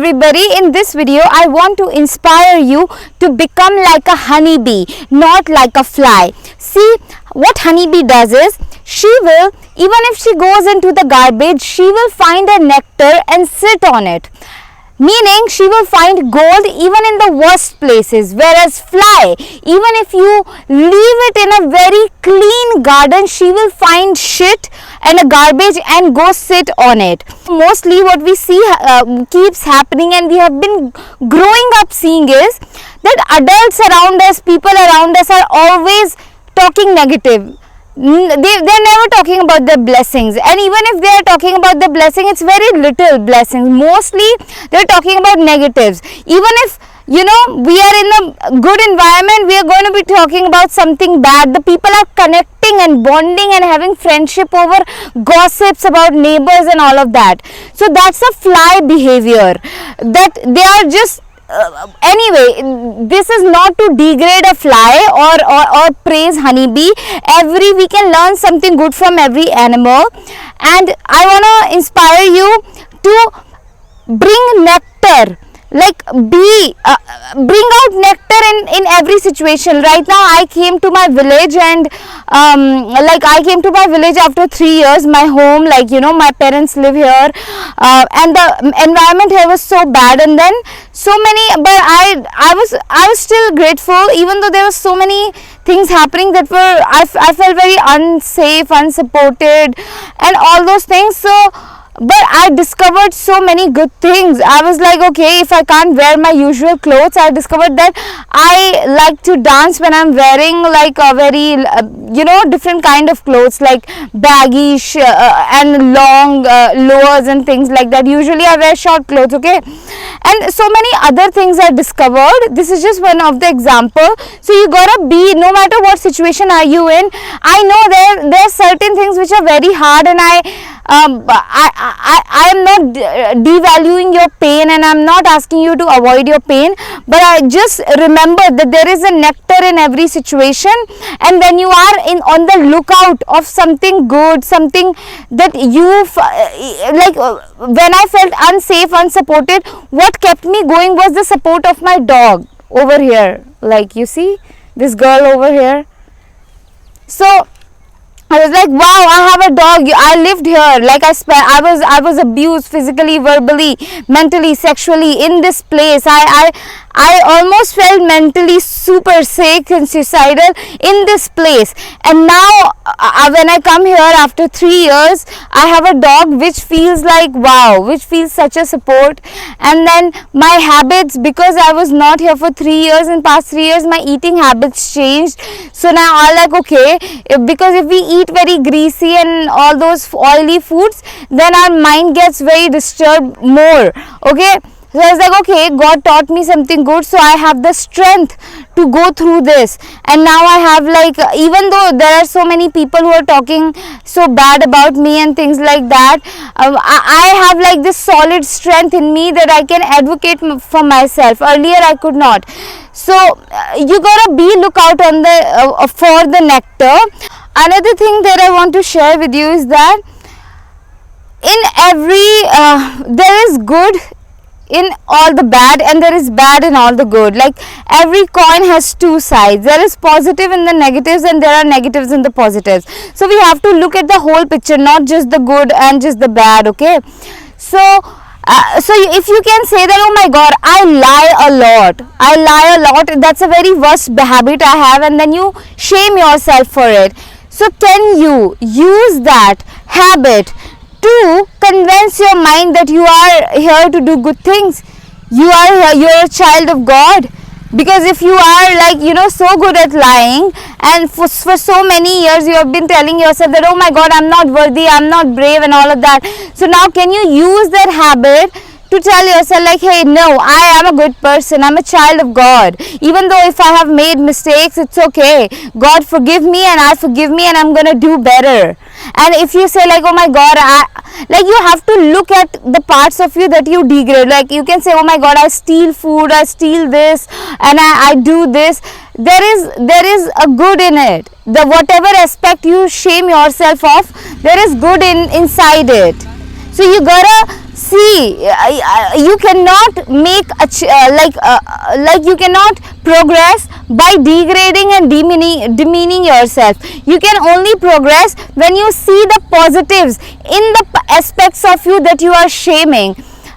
everybody, in this video I want to inspire you to become like a honeybee, not like a fly. See, what honeybee does is, she will, even if she goes into the garbage, she will find a nectar and sit on it. Meaning she will find gold even in the worst places, whereas fly, even if you leave it in a very clean garden, she will find shit and a garbage and go sit on it. Mostly what we see keeps happening, and we have been growing up seeing, is that adults around us, people around us are always talking negative. They're never talking about the blessings, and even if they are talking about the blessing, it's very little blessings. Mostly they're talking about negatives. Even if we are in a good environment, we are going to be talking about something bad. The people are connecting and bonding and having friendship over gossips about neighbors and all of that. So that's a fly behavior, that they are just anyway, this is not to degrade a fly or praise honeybee. We can learn something good from every animal, and I want to inspire you to bring nectar, like bring out nectar in every situation. Right now I came to my village, and I came to my village after 3 years. My home, my parents live here, and the environment here was so bad, and then so many, but I was still grateful, even though there were so many things happening that were, I felt very unsafe, unsupported and all those things. So but I discovered so many good things. I was like, okay, if I can't wear my usual clothes, I discovered that I like to dance when I'm wearing like a very different kind of clothes, like baggy and long lowers and things like that. Usually I wear short clothes, okay, and so many other things I discovered. This is just one of the example. So you gotta be, no matter what situation are you in, I know there are certain things which are very hard, and I am not devaluing your pain, and I am not asking you to avoid your pain, but I just remember that there is a nectar in every situation, and when you are on the lookout of something good, something that you when I felt unsafe, unsupported, what kept me going was the support of my dog over here. Like, you see this girl over here. So I was like, wow, I have a dog. I lived here. Like I was abused physically, verbally, mentally, sexually in this place. I almost felt mentally super sick and suicidal in this place. And now when I come here after 3 years, I have a dog which feels like wow, which feels such a support. And then my habits, because I was not here for 3 years, in past 3 years my eating habits changed. So now I'm like, okay, because if we eat very greasy and all those oily foods, then our mind gets very disturbed more, okay. So I was like, okay, God taught me something good, so I have the strength to go through this. And now I have, like, even though there are so many people who are talking so bad about me and things like that, I have like this solid strength in me that I can advocate for myself. Earlier I could not. So you gotta be lookout on the for the nectar. Another thing that I want to share with you is that in every there is good in all the bad, and there is bad in all the good. Like, every coin has two sides. There is positive in the negatives, and there are negatives in the positives. So we have to look at the whole picture, not just the good and just the bad, okay. So if you can say that, oh my God, I lie a lot, that's a very worst habit I have, and then you shame yourself for it. So can you use that habit to convince your mind that you are here to do good things? You're a child of God. Because if you are so good at lying, and for so many years you have been telling yourself that, oh my God, I'm not worthy, I'm not brave and all of that. So now can you use that habit to tell yourself, like, hey, no, I am a good person, I'm a child of God. Even though if I have made mistakes, it's okay. God forgive me, and I forgive me, and I'm gonna do better. And if you say, like, oh my God, you have to look at the parts of you that you degrade. Like, you can say, oh my God, I steal food, I steal this, and I do this. There is a good in it. The whatever aspect you shame yourself of, there is good inside it. So you gotta See, you cannot make like you cannot progress by degrading and demeaning yourself. You can only progress when you see the positives in the aspects of you that you are shaming.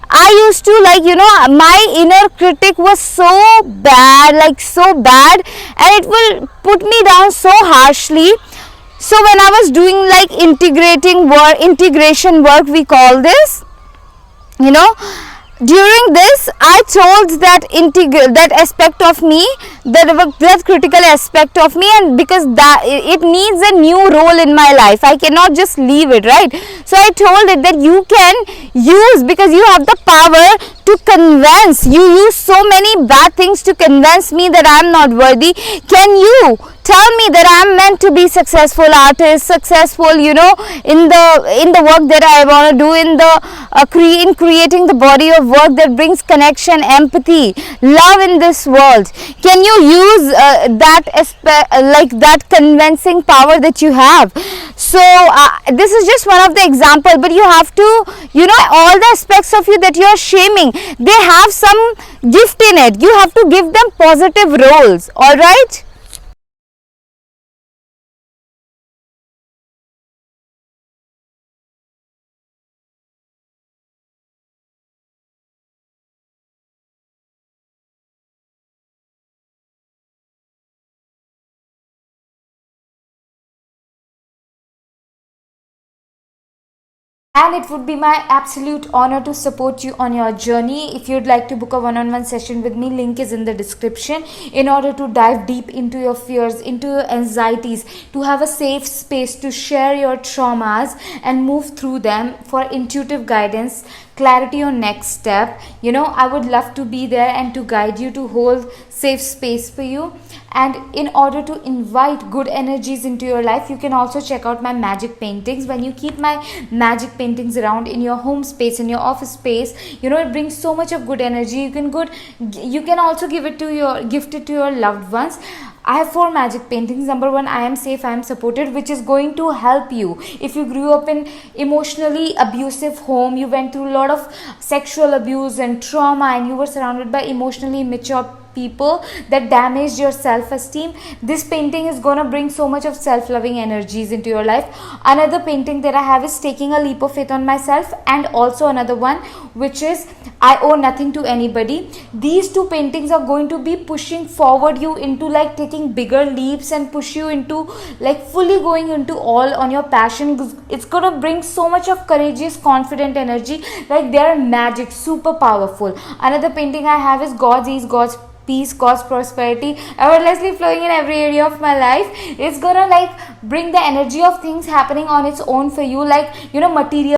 I used to, like, my inner critic was so bad, like so bad, and it will put me down so harshly. So when I was doing like integration work, we call this, during this I told that aspect of me, that critical aspect of me, and because that it needs a new role in my life, I cannot just leave it, right? So I told it that you can use, because you have the power to convince, you use so many bad things to convince me that I am not worthy. Can you tell me that I am meant to be successful artist, successful, in the work that I want to do, in creating the body of work that brings connection, empathy, love in this world? Can you use that convincing power that you have? So this is just one of the example, but you have to, all the aspects of you that you are shaming, they have some gift in it. You have to give them positive roles. All right. And it would be my absolute honor to support you on your journey. If you'd like to book a one-on-one session with me, link is in the description, in order to dive deep into your fears, into your anxieties, to have a safe space to share your traumas and move through them, for intuitive guidance, clarity on next step. I would love to be there and to guide you, to hold safe space for you. And in order to invite good energies into your life, you can also check out my magic paintings. When you keep my magic paintings around in your home space, in your office space, it brings so much of good energy. You can also gift it to your loved ones. I have 4 magic paintings. Number 1, I am safe, I am supported, which is going to help you. If you grew up in emotionally abusive home, you went through a lot of sexual abuse and trauma, and you were surrounded by emotionally immature people that damaged your self-esteem, this painting is gonna bring so much of self-loving energies into your life. Another painting that I have is taking a leap of faith on myself, and also another one which is I owe nothing to anybody. These 2 paintings are going to be pushing forward you into like taking bigger leaps and push you into like fully going into all on your passion. It's gonna bring so much of courageous, confident energy, like they are magic, super powerful. Another painting I have is God's ease, God's peace, God's prosperity, effortlessly flowing in every area of my life. It's gonna like bring the energy of things happening on its own for you, like material